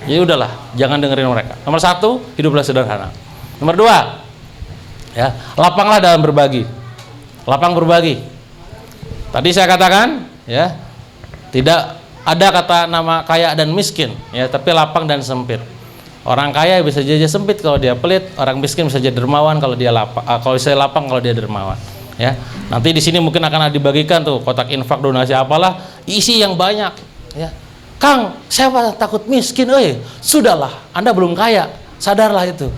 Jadi udahlah, jangan dengerin mereka. Nomor satu, hiduplah sederhana. Nomor dua, ya, lapanglah dalam berbagi. Lapang berbagi. Tadi saya katakan, ya, tidak ada kata nama kaya dan miskin, ya, tapi lapang dan sempit. Orang kaya bisa jadi sempit kalau dia pelit, orang miskin bisa jadi dermawan kalau dia lapang. Kalau saya lapang kalau dia dermawan. Ya, nanti di sini mungkin akan dibagikan tuh kotak infak, donasi apalah, isi yang banyak. Ya, Kang, saya takut miskin. Sudahlah, Anda belum kaya, sadarlah itu.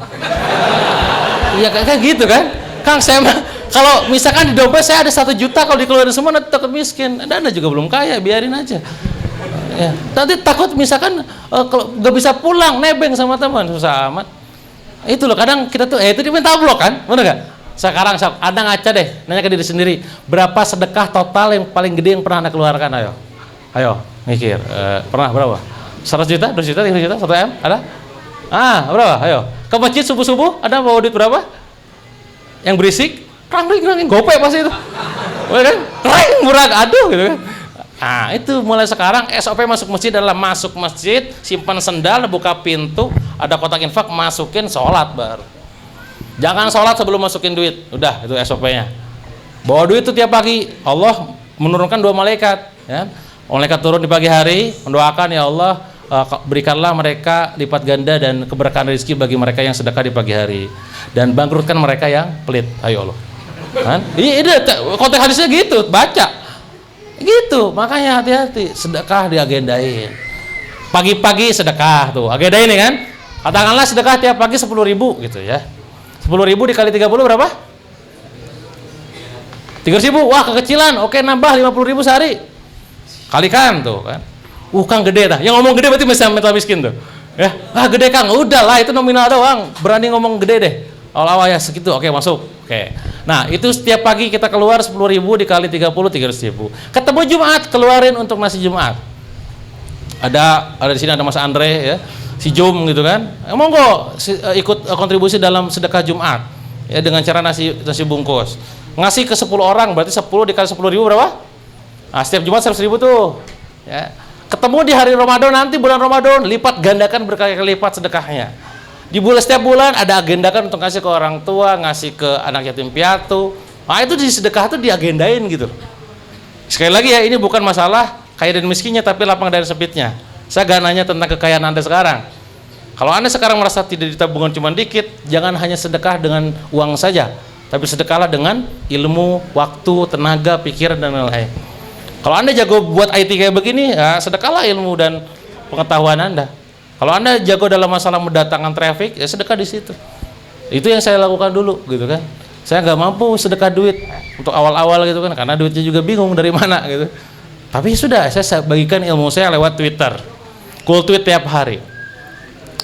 Iya kayak gitu kan, Kang, saya kalau misalkan di dompet saya ada 1 juta, kalau dikeluarin semua nanti takut miskin. Anda juga belum kaya, biarin aja. Ya, nanti takut misalkan gak bisa pulang, nebeng sama teman, susah amat. Itu loh, kadang kita tuh itu diminta blok kan, bener gak? Sekarang Anda ngaca deh, nanya ke diri sendiri, berapa sedekah total yang paling gede yang pernah Anda keluarkan? Ayo mikir, pernah berapa? 100 juta, 2 juta, 3 juta, 1 M? Ada? Berapa? Ayo, ke masjid subuh-subuh Anda bawa duit berapa? Yang berisik, kerang-kerang, gopek pasti itu, kan? Kerang, murah, aduh gitu kan. Itu mulai sekarang SOP masuk masjid adalah masuk masjid, simpan sendal, buka pintu, ada kotak infak, masukin, sholat baru. Jangan sholat sebelum masukin duit, udah itu SOP-nya. Bawa duit itu tiap pagi, Allah menurunkan 2 malaikat, ya. Malaikat turun di pagi hari, mendoakan, ya Allah, berikanlah mereka lipat ganda dan keberkahan rezeki bagi mereka yang sedekah di pagi hari, dan bangkrutkan mereka yang pelit. Ayo Allah. Kan? Ini konteks hadisnya gitu, baca. Gitu, makanya hati-hati, sedekah diagendain. Pagi-pagi sedekah tuh, agendain nih kan. Katakanlah sedekah tiap pagi 10.000 gitu ya. 10.000 dikali 30 berapa? 3.000. Wah, kekecilan. Oke, nambah 50.000 sehari. Kalikan tuh kan. Kang gede dah. Yang ngomong gede berarti masih mental miskin tuh. Ya, gede Kang. Udahlah, itu nominal doang. Berani ngomong gede deh. Awal-awal ya segitu. Oke, masuk. Oke. Nah, itu setiap pagi kita keluar 10.000 dikali 30, 300.000. Ketemu Jumat, keluarin untuk nasi Jumat. Ada di sini ada Mas Andre ya. Si Jum gitu kan. Monggo ikut kontribusi dalam sedekah Jumat. Ya, dengan cara nasi bungkus. Ngasih ke 10 orang berarti 10 dikali 10.000 berapa? Setiap Jumat 100.000 tuh. Ya. Ketemu di hari Ramadan nanti, bulan Ramadan, lipat gandakan berkali-kali lipat sedekahnya. Di setiap bulan ada agendakan untuk ngasih ke orang tua, ngasih ke anak yatim piatu. Itu di sedekah itu diagendain gitu. Sekali lagi ya, ini bukan masalah kaya dan miskinnya, tapi lapang dan sempitnya. Saya gak nanya tentang kekayaan Anda sekarang. Kalau Anda sekarang merasa tidak di tabungan cuma dikit, jangan hanya sedekah dengan uang saja, tapi sedekahlah dengan ilmu, waktu, tenaga, pikiran, dan lain-lain. Kalau Anda jago buat IT kayak begini, ya sedekahlah ilmu dan pengetahuan Anda. Kalau Anda jago dalam masalah mendatangkan traffic, ya sedekah di situ. Itu yang saya lakukan dulu, gitu kan. Saya nggak mampu sedekah duit untuk awal-awal gitu kan, karena duitnya juga bingung dari mana gitu. Tapi sudah, saya bagikan ilmu saya lewat Twitter. Cool tweet tiap hari.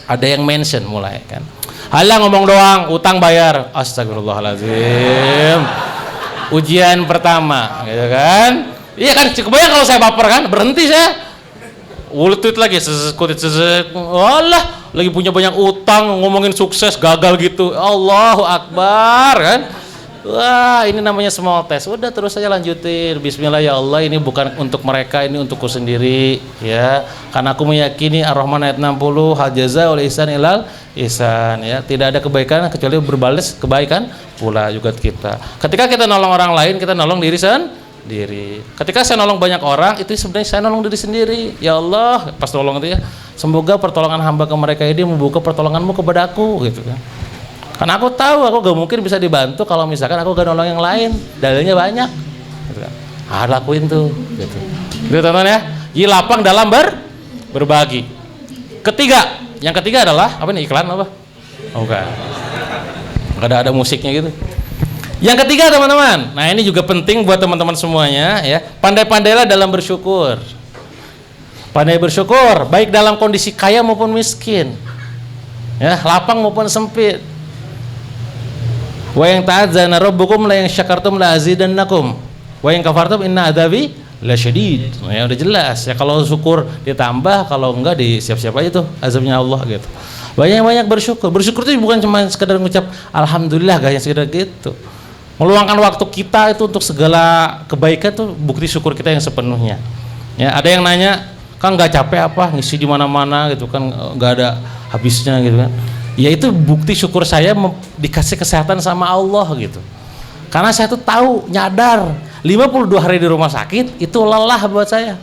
Ada yang mention mulai kan. Halah ngomong doang, utang bayar. Astagfirullahaladzim. Ujian pertama, gitu kan. Iya kan, kebayang kalau saya baper kan, berhenti saya. Tweet lagi, Allah lagi punya banyak utang, ngomongin sukses gagal gitu. Allahu Akbar kan. Wah, ini namanya small test. Udah terus saja lanjutin. Bismillah ya Allah, ini bukan untuk mereka, ini untukku sendiri ya. Karena aku meyakini Ar-Rahman ayat 60, hal jaza wal ihsan ilal ihsan ya. Tidak ada kebaikan kecuali berbalas kebaikan pula juga kita. Ketika kita nolong orang lain, kita nolong diri sendiri. Ketika saya nolong banyak orang, itu sebenarnya saya nolong diri sendiri. Ya Allah, pas nolong itu ya, semoga pertolongan hamba ke mereka ini membuka pertolonganmu kepada aku gitu kan. Karena aku tahu aku gak mungkin bisa dibantu kalau misalkan aku gak nolong yang lain, dalilnya banyak gitu kan. Lakuin tuh gitu. Gitu teman-teman ya. Jadi lapang dalam berbagi. Yang ketiga adalah apa nih, iklan apa? Bukan. Gak ada musiknya gitu. Yang ketiga teman-teman, nah ini juga penting buat teman-teman semuanya ya. Pandai-pandailah dalam bersyukur. Pandai bersyukur, baik dalam kondisi kaya maupun miskin. Ya, lapang maupun sempit. Wa yang ta'adzana rabbukum la yang syakartum la azidannakum. Wa yang kafartum inna adzabi lasyadid. Ya udah jelas. Ya kalau syukur ditambah, kalau enggak disiap-siap aja tuh azabnya Allah gitu. Banyak-banyak bersyukur. Bersyukur itu bukan cuma sekedar ngucap alhamdulillah, gak yang sekedar gitu. Meluangkan waktu kita itu untuk segala kebaikan tuh bukti syukur kita yang sepenuhnya. Ya, ada yang nanya, Kan nggak capek apa ngisi di mana-mana gitu kan, nggak ada habisnya gitu kan. Ya itu bukti syukur saya dikasih kesehatan sama Allah gitu. Karena saya tuh tahu, nyadar 52 hari di rumah sakit itu lelah buat saya.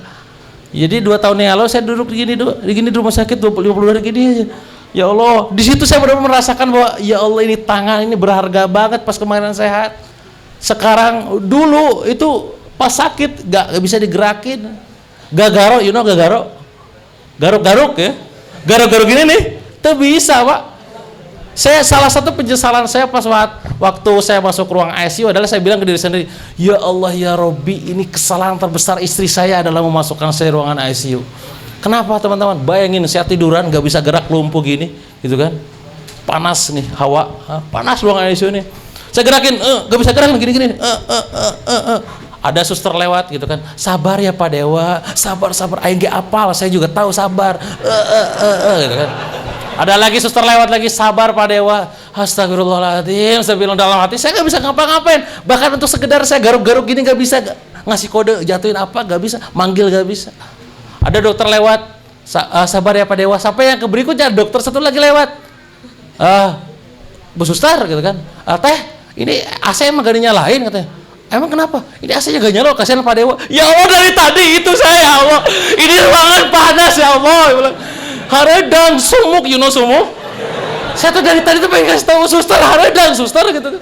Jadi 2 tahun yang lalu saya duduk begini di rumah sakit 52 hari gini aja. Ya Allah, di situ saya benar-benar merasakan bahwa ya Allah ini tangan ini berharga banget pas kemarin sehat. Sekarang dulu itu pas sakit gak bisa digerakin. Gagaro, you know gagaro? Garuk-garuk ya. Garuk-garuk gini nih, tuh bisa Pak. Saya salah satu penyesalan saya pas waktu saya masuk ruang ICU adalah saya bilang ke diri sendiri, ya Allah ya Robbi, ini kesalahan terbesar istri saya adalah memasukkan saya ruangan ICU. Kenapa teman-teman? Bayangin saya tiduran gak bisa gerak, lumpuh gini, gitu kan? Panas nih hawa, panas ruangan ICU nih. Saya gerakin, gak bisa gerak gini-gini. Ada suster lewat gitu kan, sabar ya Pak Dewa, sabar, aing ge apal, saya juga tahu sabar, gitu kan. Ada lagi suster lewat lagi, sabar Pak Dewa, astagfirullahaladzim, saya bilang dalam hati, saya gak bisa ngapa-ngapain, bahkan untuk sekedar saya garuk-garuk gini gak bisa, ngasih kode, jatuhin apa gak bisa, manggil gak bisa. Ada dokter lewat, sabar ya Pak Dewa, sampai yang ke berikutnya dokter satu lagi lewat, Bu Suster gitu kan, teh ini AC emang gak dinyalain katanya. Emang kenapa? Ini AC-nya gak nyala, kasihan Pak Dewa. Ya Allah, dari tadi itu saya, ya Allah, ini ruangan panas ya Allah. Haredang sumuk, you know sumuk? Saya tuh dari tadi tuh pengen kasih tahu suster, haredang suster gitu.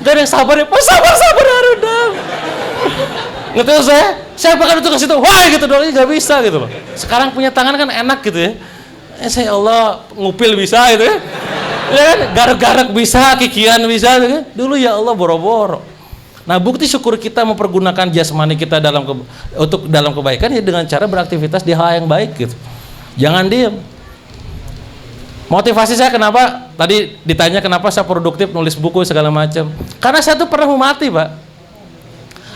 Gak ada yang sabar ya, Pak, sabar haredang. Ngerti saya bahkan itu kasih tahu, wah gitu doang, gak bisa gitu loh. Sekarang punya tangan kan enak gitu ya. Saya Allah, ngupil bisa gitu ya. Ya kan, garuk-garuk bisa, kikian bisa gitu kan. Dulu ya Allah boro-boro. Nah, bukti syukur kita mempergunakan jasmani kita untuk dalam kebaikan ya dengan cara beraktivitas di hal yang baik gitu. Jangan diem. Motivasi saya kenapa? Tadi ditanya kenapa saya produktif nulis buku segala macam. Karena saya tuh pernah mau mati, Pak.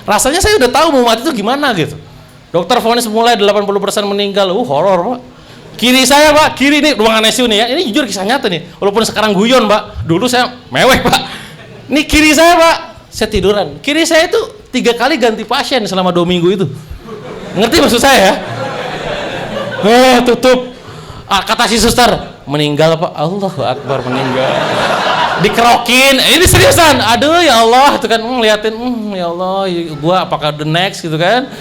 Rasanya saya udah tahu mau mati itu gimana gitu. Dokter vonis mulai 80% meninggal. Horor, Pak. Kiri saya, Pak, kiri nih ruangan ICU nih ya. Ini jujur kisah nyata nih. Walaupun sekarang guyon, Pak. Dulu saya mewek, Pak. Ini kiri saya, Pak. Saya tiduran. Kiri saya itu 3 kali ganti pasien selama 2 minggu itu. Ngerti maksud saya ya? Tutup. Kata si suster, meninggal Pak. Allahu Akbar, meninggal. Dikerokin. Ini seriusan. Aduh ya Allah, itu kan ngeliatin, ya Allah, gua apakah the next gitu kan?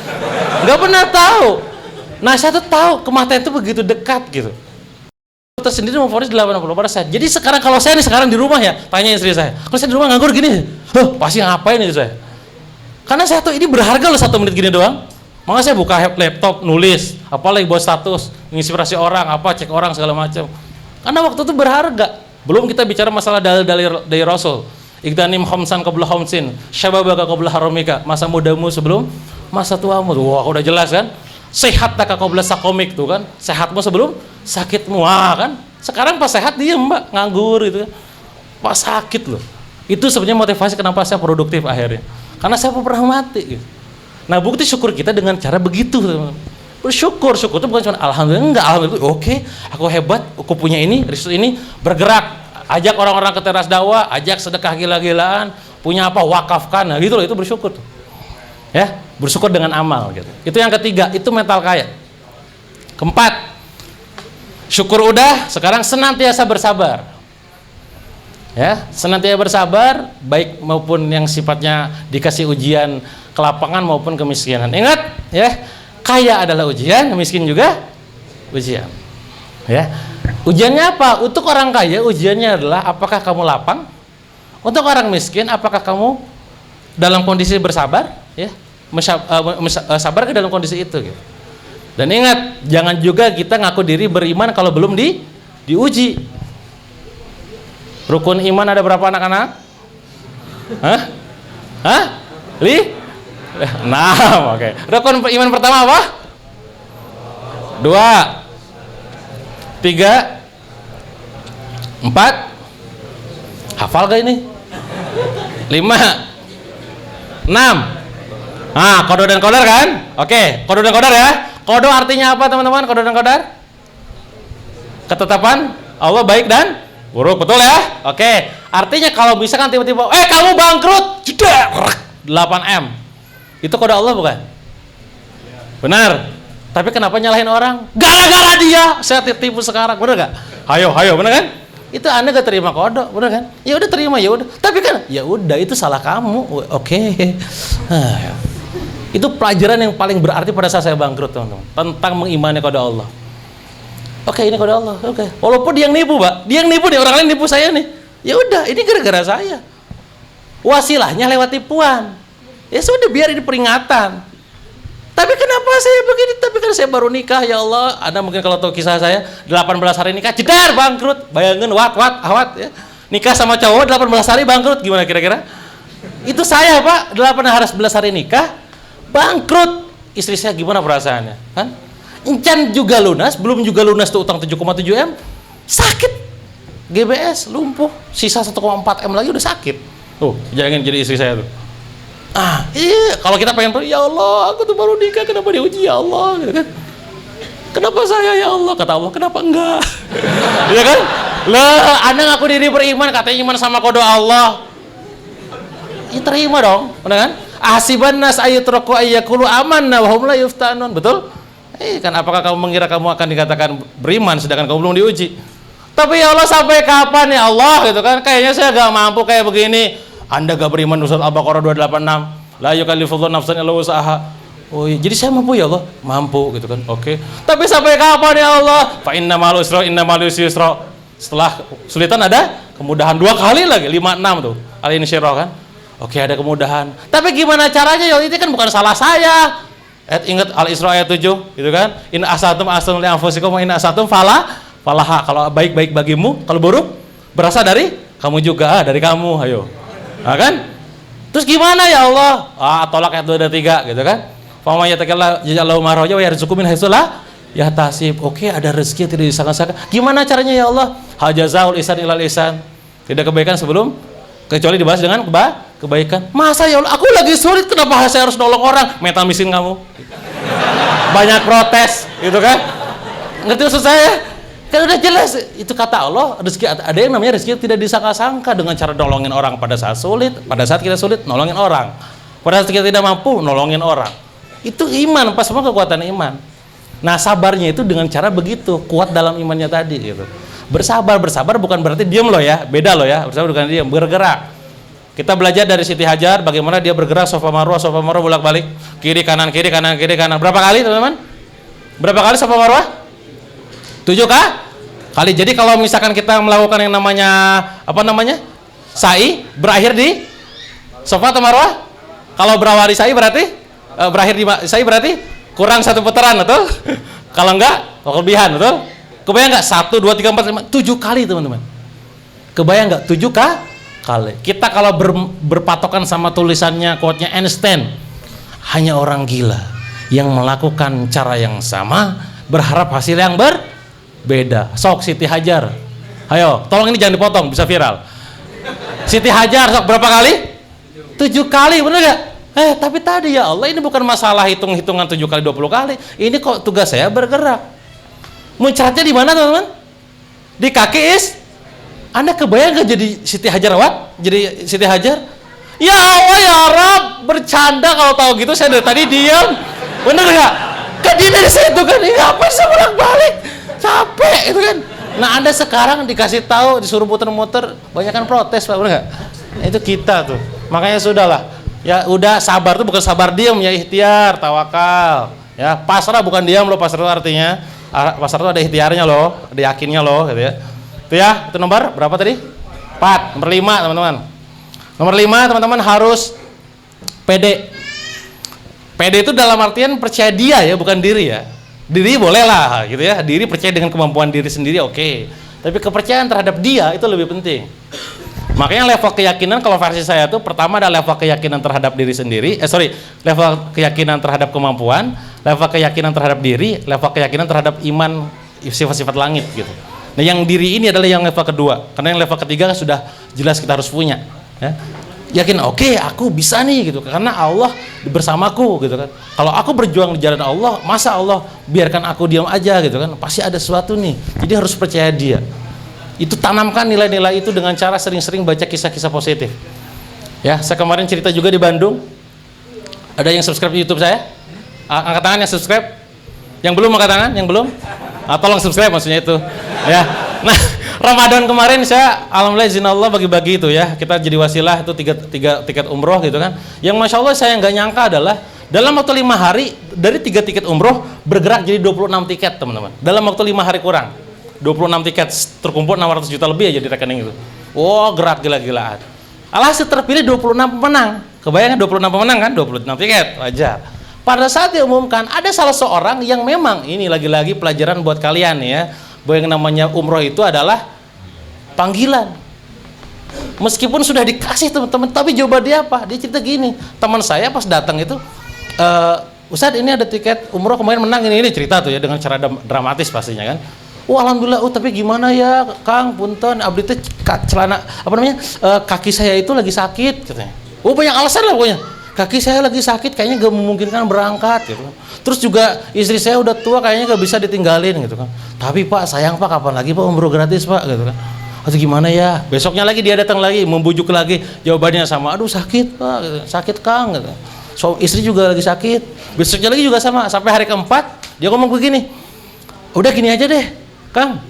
Nggak pernah tahu. Nah, saya tuh tahu kematian itu begitu dekat gitu. Dokter sendiri memvonis 80%. Jadi sekarang kalau saya nih sekarang di rumah ya, tanya istri saya, kalau saya di rumah nganggur gini, pasti ngapain itu saya? Karena saya tuh ini berharga loh 1 menit gini doang. Makanya saya buka laptop, nulis, apalagi buat status, menginspirasi orang, cek orang segala macam. Karena waktu itu berharga. Belum kita bicara masalah dalil dari Rasul. Igdanim khamsan qabla khamsin, syababaka qabla haramika. Masa mudamu sebelum masa tuamu. Wah, udah jelas kan? Sehataka qabla sakomik tuh kan. Sehatmu sebelum sakitmu. Kan? Sekarang pas sehat diem, Mbak, nganggur gitu kan. Pas sakit loh. Itu sebenarnya motivasi kenapa saya produktif akhirnya. Karena saya pernah mati gitu. Nah, bukti syukur kita dengan cara begitu, teman-teman. Bersyukur, syukur itu bukan cuma alhamdulillah, enggak, alhamdulillah, oke, aku hebat, aku punya ini, resource ini, bergerak, ajak orang-orang ke teras dakwah, ajak sedekah gila-gilaan, punya apa, wakafkan, nah gitu loh, itu bersyukur tuh. Ya, bersyukur dengan amal gitu. Itu yang ketiga, itu mental kaya. Keempat, syukur udah, sekarang senantiasa bersabar. Ya, senantiasa bersabar, baik maupun yang sifatnya dikasih ujian kelapangan maupun kemiskinan. Ingat ya, kaya adalah ujian, miskin juga ujian. Ya, ujiannya apa? Untuk orang kaya ujiannya adalah apakah kamu lapang. Untuk orang miskin apakah kamu dalam kondisi bersabar, ya, sabar ke dalam kondisi itu. Gitu. Dan ingat, jangan juga kita ngaku diri beriman kalau belum diuji. Rukun iman ada berapa anak-anak? Hah? 6, oke. Rukun iman pertama apa? 2, 3, 4. Hafal gak ini? 5, 6. Nah, kodo dan kodar kan? Oke, kodo dan kodar ya. Kodo artinya apa teman-teman? Kodo dan kodar? Ketetapan Allah baik dan buruk, betul ya? Oke, artinya kalau misalkan tiba-tiba, kamu bangkrut, jedar, 8M. Itu kode Allah bukan? Benar. Tapi kenapa nyalahin orang? Gara-gara dia saya tipu sekarang, bener gak? Hayo, bener kan? Itu Anda gak terima kodok, bener kan? Ya udah terima, ya udah. Tapi kan, ya udah itu salah kamu. Oke. Itu pelajaran yang paling berarti pada saat saya bangkrut, teman-teman. Tentang mengimani kepada Allah. Oke, ini kepada Allah. Oke. Walaupun dia yang nipu, Pak. Dia yang nipu nih, orang lain nipu saya nih. Ya udah, ini gara-gara saya. Wasilahnya lewat tipuan. Ya sudah, biar ini peringatan. Tapi kenapa saya begini? Tapi kan saya baru nikah, ya Allah. Anda mungkin kalau tahu kisah saya, 18 hari nikah, jedar bangkrut. Bayangin, awat ya. Nikah sama cowok 18 hari bangkrut, gimana kira-kira? Itu saya, Pak, 18 hari nikah, bangkrut. Istri saya gimana perasaannya? Kan? Encan juga lunas, belum juga lunas tuh utang 7,7 M, sakit. GBS, lumpuh, sisa 1,4 M lagi udah sakit. Tuh, jangan jadi istri saya tuh. Iya, kalau kita pengen, ya Allah, aku tuh baru nikah, kenapa diuji ya Allah, gitu kan? Kenapa saya ya Allah? Kata Allah, kenapa enggak? Iya kan? Lah, Anda ngaku diri beriman, katanya iman sama kode Allah. Ya terima dong, benar kan? Ahsiban nas ayatraku ayyakulu amanna wa hum la yuftanun. Betul? Kan apakah kamu mengira kamu akan dikatakan beriman sedangkan kamu belum diuji? Tapi ya Allah, sampai kapan ya Allah, gitu kan? Kayaknya saya gak mampu kayak begini. Anda gak beriman, Ustaz Al-Baqarah 286, la yukallifullahu nafsan illa wus'aha. Oh iya, jadi saya mampu ya Allah? Mampu, gitu kan. Oke. Tapi sampai kapan ya Allah? Fa inna ma'al usri yusra. Setelah kesulitan ada kemudahan, 2 kali lagi, 5-6 tuh. Al-Insyirah kan. Oke, ada kemudahan. Tapi gimana caranya ya? Itu kan bukan salah saya. Ingat Al-Isra ayat 7, gitu kan? In asatum astum li anfusikum wa in asatum falaha. Kalau baik-baik bagimu, kalau buruk berasal dari kamu juga, dari kamu. Ayo. Nah, kan? Terus gimana ya Allah? Tolak ayat 2 dan 3, gitu kan? Fa may yattaqillahu yaj'al lahu makhraja wa yarzuqhu min haitsu la yahtasib. Oke, ada rezeki yang tidak disangka-sangka. Gimana caranya ya Allah? Hal jazaa'ul ihsan ilal ihsan. Tidak kebaikan sebelum kecuali dibalas dengan kebaikan. Masa ya Allah, aku lagi sulit, kenapa saya harus nolong orang? Mental miskin kamu. Banyak protes, gitu kan? Ngerti maksud saya? Kan udah jelas, itu kata Allah, rezeki, ada yang namanya rezeki tidak disangka-sangka dengan cara nolongin orang pada saat sulit. Pada saat kita sulit, nolongin orang. Pada saat kita tidak mampu, nolongin orang. Itu iman, pas semua kekuatan iman. Nah, sabarnya itu dengan cara begitu, kuat dalam imannya tadi, gitu. Bersabar bukan berarti diam loh ya, beda loh ya. Bersabar bukan diam, bergerak. Kita belajar dari Siti Hajar bagaimana dia bergerak Safa Marwah bolak-balik, kiri kanan. Berapa kali, teman-teman? Berapa kali Safa Marwah? 7 kali. Jadi kalau misalkan kita melakukan yang namanya sa'i, berakhir di Safa atau Marwah. Kalau berawal di sa'i berarti berakhir di sa'i berarti kurang 1 putaran, betul? Kalau enggak, kelebihan, betul? Kebayang enggak? 1, 2, 3, 4, 5, 7 kali, teman-teman. Kebayang enggak? 7 kali. Kita kalau berpatokan sama tulisannya, quote-nya Einstein, hanya orang gila yang melakukan cara yang sama berharap hasil yang berbeda. Sok Siti Hajar, ayo tolong ini jangan dipotong, bisa viral. Siti Hajar sok berapa kali? 7 kali, bener gak? Tapi tadi ya Allah, ini bukan masalah hitung-hitungan 7 kali 20 kali. Ini kok tugas saya bergerak. Muncratnya di mana, teman-teman? Di kaki Anda kebayang gak jadi Siti Hajar Jadi Siti Hajar? Ya Allah ya Rab, bercanda kalau tahu gitu saya dari tadi diam. Bener gak? Kan dia dari situ kan, ngapain saya bolak-balik? Capek itu kan. Nah, Anda sekarang dikasih tahu, disuruh muter-muter, banyak kan protes, Pak, bener gak? Itu kita tuh. Makanya sudahlah. Ya udah, sabar tuh bukan sabar diam ya, ikhtiar, tawakal. Ya, pasrah bukan diam loh, pasrah itu artinya. Pasrah itu ada ikhtiarnya loh, ada yakinnya loh, gitu ya. Itu ya, itu nomor berapa tadi? 4. Nomor 5, teman-teman. Nomor 5, teman-teman harus pede. Pede itu dalam artian percaya dia ya, bukan diri ya. Diri boleh lah, gitu ya. Diri percaya dengan kemampuan diri sendiri, oke. Tapi kepercayaan terhadap dia itu lebih penting. Makanya level keyakinan kalau versi saya tuh pertama ada level keyakinan terhadap diri sendiri, level keyakinan terhadap kemampuan, level keyakinan terhadap diri, level keyakinan terhadap iman sifat-sifat langit gitu. Nah, yang diri ini adalah yang level kedua, karena yang level ketiga sudah jelas kita harus punya. Ya. Yakin, oke, aku bisa nih gitu, karena Allah bersamaku gitu kan. Kalau aku berjuang di jalan Allah, masa Allah biarkan aku diam aja gitu kan? Pasti ada sesuatu nih. Jadi harus percaya dia. Itu tanamkan nilai-nilai itu dengan cara sering-sering baca kisah-kisah positif. Ya, saya kemarin cerita juga di Bandung. Ada yang subscribe di YouTube saya? Angkat tangan yang subscribe. Yang belum angkat tangan? Yang belum? Tolong subscribe maksudnya itu. Ya. Nah, Ramadan kemarin saya alhamdulillah izin Allah bagi-bagi itu ya. Kita jadi wasilah itu tiga tiket umroh gitu kan. Yang masya Allah saya nggak nyangka adalah dalam waktu 5 hari dari 3 tiket umroh bergerak jadi 26 tiket teman-teman. Dalam waktu 5 hari kurang 26 tiket terkumpul 600 juta lebih aja di rekening itu. Wow, gerak gila-gilaan. Alhasil terpilih 26 pemenang. Kebayangkan 26 pemenang kan? 26 tiket, wajar. Pada saat diumumkan ada salah seorang yang memang ini lagi-lagi pelajaran buat kalian ya, bahwa yang namanya umroh itu adalah panggilan. Meskipun sudah dikasih teman-teman, tapi jawaban dia apa? Dia cerita gini, teman saya pas datang itu, Ustadz ini ada tiket umroh kemarin menang ini cerita tuh ya dengan cara dramatis pastinya kan. Alhamdulillah, tapi gimana ya Kang, punten, abdi teh celana apa namanya kaki saya itu lagi sakit katanya. Banyak alasan lah pokoknya. Kaki saya lagi sakit, kayaknya gak memungkinkan berangkat gitu. Terus juga istri saya udah tua, kayaknya gak bisa ditinggalin gitu kan. Tapi Pak, sayang Pak, kapan lagi Pak umroh gratis Pak gitu kan. Atau gimana ya? Besoknya lagi dia datang lagi, membujuk lagi, jawabannya sama, aduh sakit Pak, gitu. Sakit Kang gitu. So, istri juga lagi sakit. Besoknya lagi juga sama, sampai hari keempat dia ngomong begini, udah gini aja deh Kang,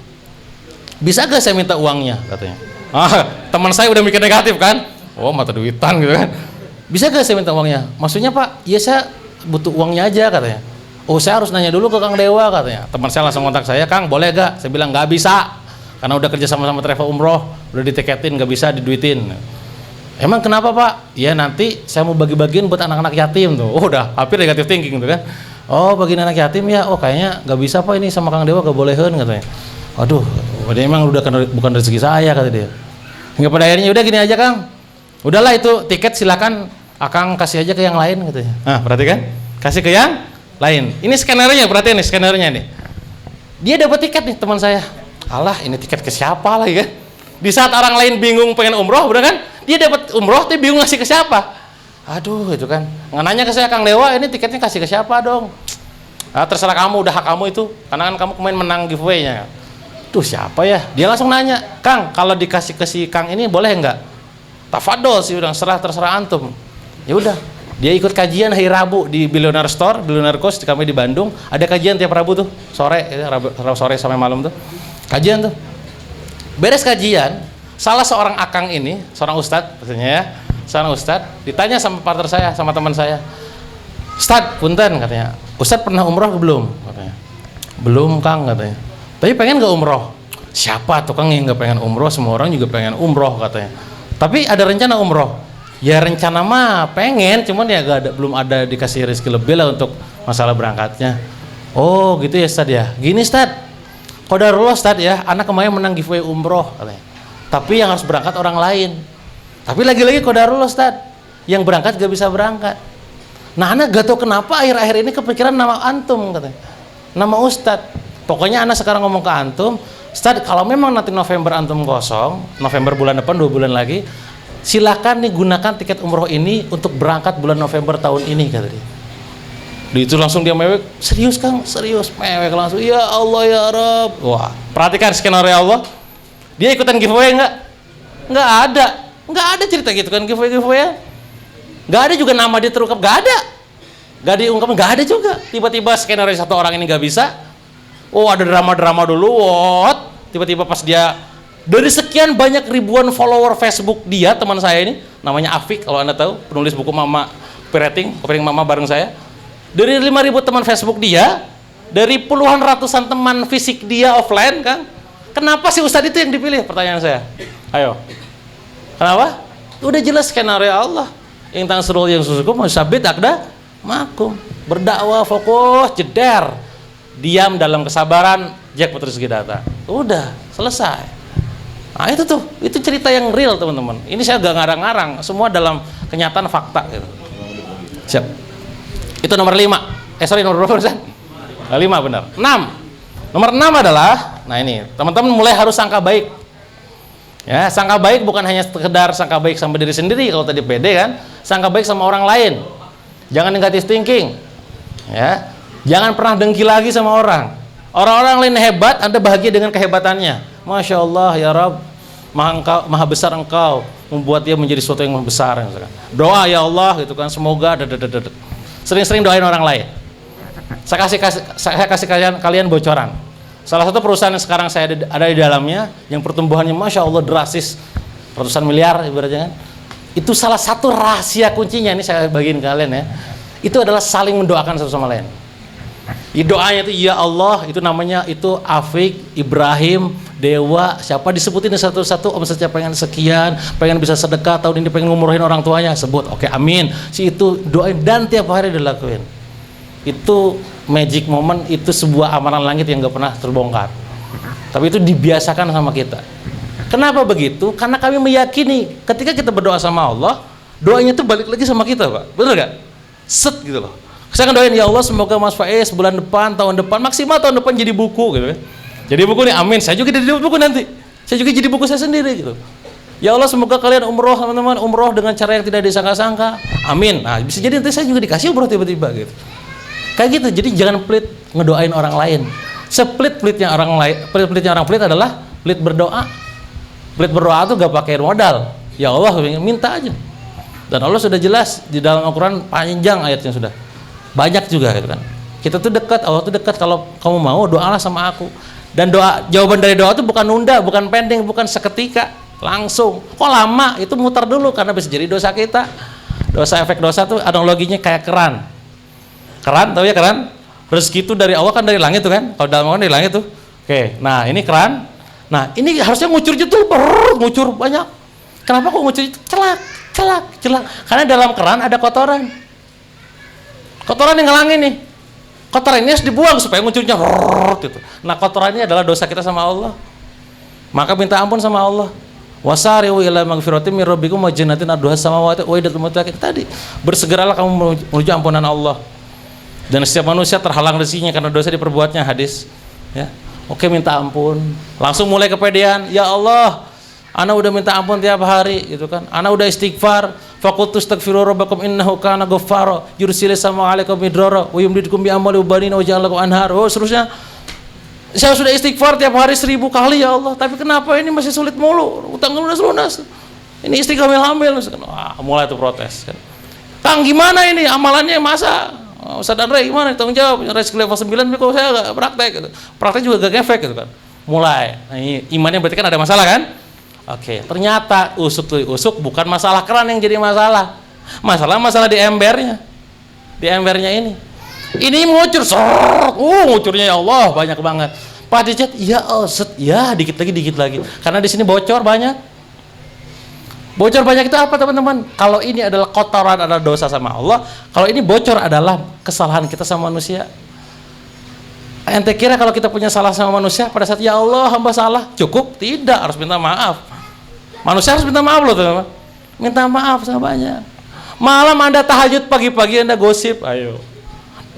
bisa gak saya minta uangnya katanya. Teman saya udah mikir negatif kan, mata duitan gitu kan. Bisa gak saya minta uangnya? Maksudnya Pak, ya saya butuh uangnya aja katanya. Saya harus nanya dulu ke Kang Dewa katanya. Teman saya langsung kontak saya, Kang boleh gak? Saya bilang gak bisa, karena udah kerja sama-sama travel umroh, udah ditiketin, gak bisa diduitin. Emang kenapa Pak? Ya nanti saya mau bagi-bagiin buat anak-anak yatim tuh. Udah hampir negatif thinking tuh kan. Bagiin anak yatim ya, kayaknya gak bisa Pak ini sama Kang Dewa, gak bolehin katanya. Aduh, dia emang udah bukan rezeki saya kata dia. Hingga pada akhirnya udah gini aja Kang, udahlah itu tiket silakan Akang kasih aja ke yang lain katanya. Perhatikan, kasih ke yang lain. Ini skenernya, perhatiin nih skenernya nih. Dia dapat tiket nih teman saya. Alah, ini tiket ke siapa lagi kan? Di saat orang lain bingung pengen umroh, udah kan? Dia dapat umroh, tapi bingung ngasih ke siapa? Aduh, itu kan. Nanya ke saya, Kang Dewa, ini tiketnya kasih ke siapa dong? Terserah kamu, udah hak kamu itu. Karena kan kamu kemarin menang giveaway-nya. Tuh siapa ya? Dia langsung nanya, Kang, kalau dikasih ke si Kang ini boleh nggak? Tafadol sih, udah terserah antum. Ya udah, dia ikut kajian hari Rabu di Billionaire Store, Billionaire Coast kami di Bandung. Ada kajian tiap Rabu tuh, sore sampai malam tuh. Kajian tuh. Beres kajian, salah seorang akang ini, seorang ustadz maksudnya ya, seorang ustadz ditanya sama partner saya, sama teman saya. Ustadz, punten katanya. Ustadz pernah umroh belum? Katanya. Belum Kang katanya. Tapi pengen nggak umroh? Siapa tuh Kang yang nggak pengen umroh? Semua orang juga pengen umroh katanya. Tapi ada rencana umroh? Ya rencana mah pengen, cuman ya belum ada dikasih rezeki lebih lah untuk masalah berangkatnya. Oh gitu ya Ustadz ya. Gini Ustadz, qadarullah Ustadz ya, anak kemarin menang giveaway umroh katanya. Tapi yang harus berangkat orang lain. Tapi lagi-lagi qadarullah Ustadz, yang berangkat gak bisa berangkat. Nah anak gak tahu kenapa akhir-akhir ini kepikiran nama antum katanya. Nama Ustadz. Pokoknya anak sekarang ngomong ke antum, Ustadz kalau memang nanti November antum kosong, November bulan depan 2 bulan lagi, silakan nih gunakan tiket umroh ini untuk berangkat bulan November tahun ini kata dia. Itu langsung dia mewek, serius Kang, serius mewek langsung. Ya Allah ya Rabb. Wah, perhatikan skenario Allah. Dia ikutan giveaway enggak? Enggak ada cerita gitu kan giveaway. Enggak ada juga nama dia terungkap, enggak ada. Enggak diungkap, enggak ada juga. Tiba-tiba skenario satu orang ini enggak bisa. Ada drama-drama dulu. Tiba-tiba pas dia dari sekian banyak ribuan follower Facebook dia, teman saya ini namanya Afik kalau Anda tahu, penulis buku Mama Operating Mama bareng saya. Dari 5.000 teman Facebook dia, dari puluhan ratusan teman fisik dia offline kan. Kenapa sih Ustadz itu yang dipilih? Pertanyaan saya. Ayo. Kenapa? Udah jelas skenario Allah. Yang tang surul yang susukum sabit akda makum. Berdakwah fokus jeder. Diam dalam kesabaran, jackpot rezeki datang. Udah, selesai. Nah itu cerita yang real teman-teman. Ini saya gak ngarang-ngarang, semua dalam kenyataan fakta gitu. Siap. Itu nomor 5. Nomor berapa Ustaz? 5 benar. 6. Nomor 6 adalah, nah ini teman-teman mulai harus sangka baik. Ya, sangka baik bukan hanya sekedar sangka baik sama diri sendiri kalau tadi pede kan, sangka baik sama orang lain. Jangan negatif thinking. Ya. Jangan pernah dengki lagi sama orang. Orang-orang lain hebat, Anda bahagia dengan kehebatannya. Masya Allah ya Rabb, maha besar engkau, membuat dia menjadi sesuatu yang besar. Doa ya Allah gitu kan, semoga sering-sering doain orang lain. Saya kasih kalian bocoran. Salah satu perusahaan yang sekarang saya ada di dalamnya, yang pertumbuhannya masya Allah drastis, ratusan miliar ibaratnya kan. Itu salah satu rahasia kuncinya, ini saya bagiin ke kalian ya. Itu adalah saling mendoakan satu sama lain. Doanya itu ya Allah, itu namanya itu Afik, Ibrahim, Dewa, siapa disebutin satu-satu, omsetnya pengen sekian, pengen bisa sedekah tahun ini, pengen ngumrohin orang tuanya, sebut, oke, amin. Si itu doain dan tiap hari dilakuin. Itu magic moment, itu sebuah amalan langit yang gak pernah terbongkar. Tapi itu dibiasakan sama kita. Kenapa begitu? Karena kami meyakini ketika kita berdoa sama Allah, doanya itu balik lagi sama kita, Pak. Betul gak? Set gitu loh. Saya akan doain, ya Allah semoga Mas Faiz bulan depan, tahun depan, maksimal tahun depan jadi buku gitu kan. Jadi buku nih, amin. Saya juga jadi buku nanti. Saya juga jadi buku saya sendiri gitu. Ya Allah semoga kalian umroh teman-teman, umroh dengan cara yang tidak disangka-sangka. Amin. Nah, bisa jadi nanti saya juga dikasih umroh tiba-tiba gitu. Kayak gitu. Jadi jangan pelit ngedoain orang lain. Pelit-pelitnya orang pelit adalah pelit berdoa. Pelit berdoa tuh gak pakai modal. Ya Allah minta aja. Dan Allah sudah jelas di dalam Al-Quran, panjang ayatnya sudah. Banyak juga gitu kan. Kita tuh dekat, Allah tuh dekat. Kalau kamu mau doalah sama aku. Dan jawaban dari doa itu bukan nunda, bukan pending, bukan seketika, langsung. Kok lama? Itu mutar dulu karena bisa jadi dosa kita. Efek dosa tuh analoginya kayak keran. Keran, tahu ya keran? Rezeki itu dari Allah kan dari langit tuh kan? Kalau dalam Al-Quran dari langit tuh. Oke, nah ini keran. Nah ini harusnya ngucur tuh, ngucur banyak. Kenapa kok ngucur itu? Celak. Karena dalam keran ada kotoran. Kotoran yang ngelangin nih. Kotoran ini harus dibuang supaya ngucurnya gitu. Nah kotoran ini adalah dosa kita sama Allah. Maka minta ampun sama Allah. Wasari'u ila magfiratin min rabbikum wa jannatin arduha samawati wa idatul muttaqin. Tadi bersegeralah kamu menuju ampunan Allah. Dan setiap manusia terhalang rezekinya karena dosa diperbuatnya, hadis. Ya. Oke, minta ampun. Langsung mulai kepedean. Ya Allah, ana udah minta ampun tiap hari gitu kan. Ana udah istighfar. Faqultu astaghfiru rabbakum innahu kana ghaffara yursilis sama alaikum midrara wa yumdidukum bi amwali wa banina wa ja'alakum anhar. Oh, seterusnya. Saya sudah istighfar tiap hari 1000 kali ya Allah, tapi kenapa ini masih sulit mulu? Utang lunas. Ini istri hamil. Wah, mulai tuh protes kan. Kang, gimana ini amalannya masa? Ustaz Andre gimana tanggung jawab? Rezeki level 9 kok saya enggak praktek gitu. Praktek juga gak efek gitu kan. Mulai. Nah, ini imannya berarti kan ada masalah kan? Oke, ternyata usuk bukan masalah keran yang jadi masalah. Masalah di embernya. Di embernya ini. Ini ngucur, ngucurnya ya Allah banyak banget. Pak dicat, ya set, ya dikit lagi. Karena di sini bocor banyak. Bocor banyak itu apa teman-teman? Kalau ini adalah kotoran, adalah dosa sama Allah. Kalau ini bocor adalah kesalahan kita sama manusia. Ente kira kalau kita punya salah sama manusia, pada saat ya Allah hamba salah, cukup? Tidak, harus minta maaf. Manusia harus minta maaf loh teman-teman. Minta maaf sama banyak. Malam Anda tahajud, pagi-pagi Anda gosip, ayo.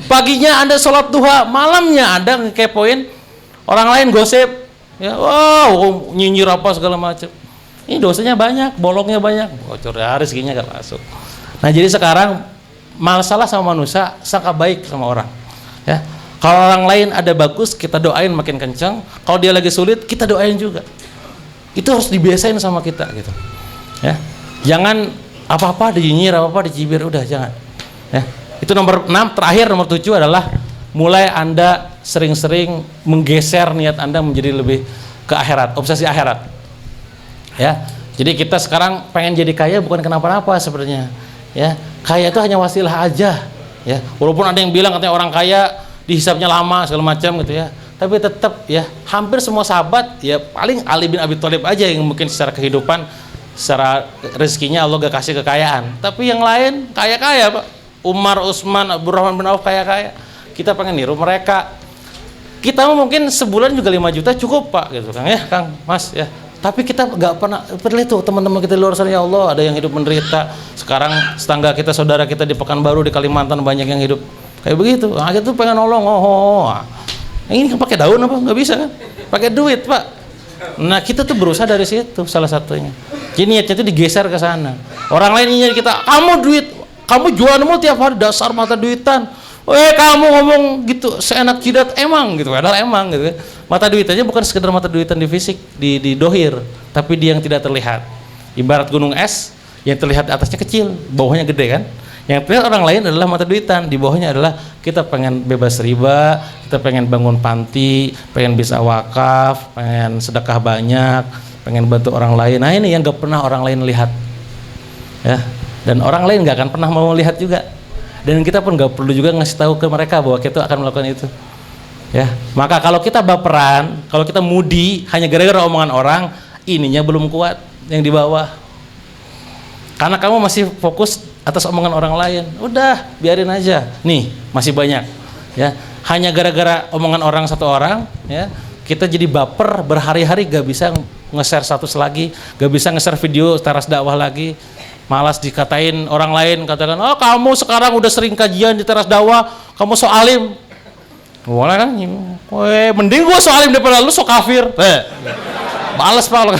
Paginya Anda sholat duha, malamnya Anda ngekepoin orang lain gosip. Ya, wow, nyinyir apa segala macam. Ini dosanya banyak, bolongnya banyak, bocor ya, rezekinya gak masuk. Nah jadi sekarang masalah sama manusia sangka baik sama orang. Ya. Kalau orang lain ada bagus, kita doain makin kencang. Kalau dia lagi sulit, kita doain juga. Itu harus dibiasain sama kita gitu. Ya. Jangan apa-apa dinyinyir, apa-apa dicibir, udah jangan. Ya. Itu nomor 6, terakhir nomor 7 adalah mulai Anda sering-sering menggeser niat Anda menjadi lebih ke akhirat, obsesi akhirat. Ya. Jadi kita sekarang pengen jadi kaya bukan kenapa-napa sebenarnya. Ya. Kaya itu hanya wasilah aja, ya. Walaupun ada yang bilang katanya orang kaya dihisapnya lama segala macam gitu ya. Tapi tetap ya, hampir semua sahabat ya paling Ali bin Abi Thalib aja yang mungkin secara kehidupan, secara rezekinya Allah gak kasih kekayaan. Tapi yang lain kaya-kaya, Pak. Umar, Utsman, Abdurrahman bin Auf kaya-kaya. Kita pengen niru mereka. Kita mungkin sebulan juga 5 juta cukup, Pak, gitu Kang ya, Kang, Mas ya. Tapi kita nggak pernah perlu tuh teman-teman kita di luar sana, ya Allah, ada yang hidup menderita. Sekarang tetangga kita, saudara kita di Pekanbaru, di Kalimantan banyak yang hidup kayak begitu. Nah, kita tuh pengen nolong. Ini kan pakai daun apa? Nggak bisa kan? Pakai duit, Pak. Nah, kita tuh berusaha dari situ salah satunya. Jadi niatnya itu digeser ke sana. Orang lain ingin kita, kamu duit, kamu jualanmu tiap hari dasar mata duitan. Kamu ngomong gitu seenak jidat emang gitu, padahal emang gitu. Mata duitannya bukan sekedar mata duitan di fisik, di dohir, tapi di yang tidak terlihat. Ibarat gunung es yang terlihat atasnya kecil, bawahnya gede kan. Yang dilihat orang lain adalah mata duitan, di bawahnya adalah kita pengen bebas riba, kita pengen bangun panti, pengen bisa wakaf, pengen sedekah banyak, pengen bantu orang lain. Nah ini yang gak pernah orang lain lihat, ya. Dan orang lain gak akan pernah mau lihat juga. Dan kita pun gak perlu juga ngasih tahu ke mereka bahwa kita akan melakukan itu. Ya, maka kalau kita baperan, kalau kita mudi hanya gara-gara omongan orang, ininya belum kuat yang di bawah. Karena kamu masih fokus atas omongan orang lain, udah biarin aja. Nih masih banyak, ya. Hanya gara-gara omongan orang satu orang, ya, kita jadi baper berhari-hari gak bisa nge-share status lagi, gak bisa nge-share video teras dakwah lagi. Malas dikatain orang lain, katakan, oh kamu sekarang udah sering kajian di teras dakwah, kamu so alim. Boleh kan? Mending gua so alim daripada lu so kafir. Balas pak.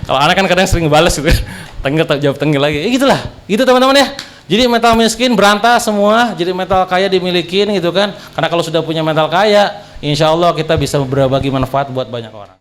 Kalau anak kan kadang sering balas gitu. Tenggel jawab tenggel lagi. Gitulah. Gitu teman-teman ya. Jadi mental miskin berantas semua, jadi mental kaya dimilikin gitu kan. Karena kalau sudah punya mental kaya, insya Allah kita bisa berbagi manfaat buat banyak orang.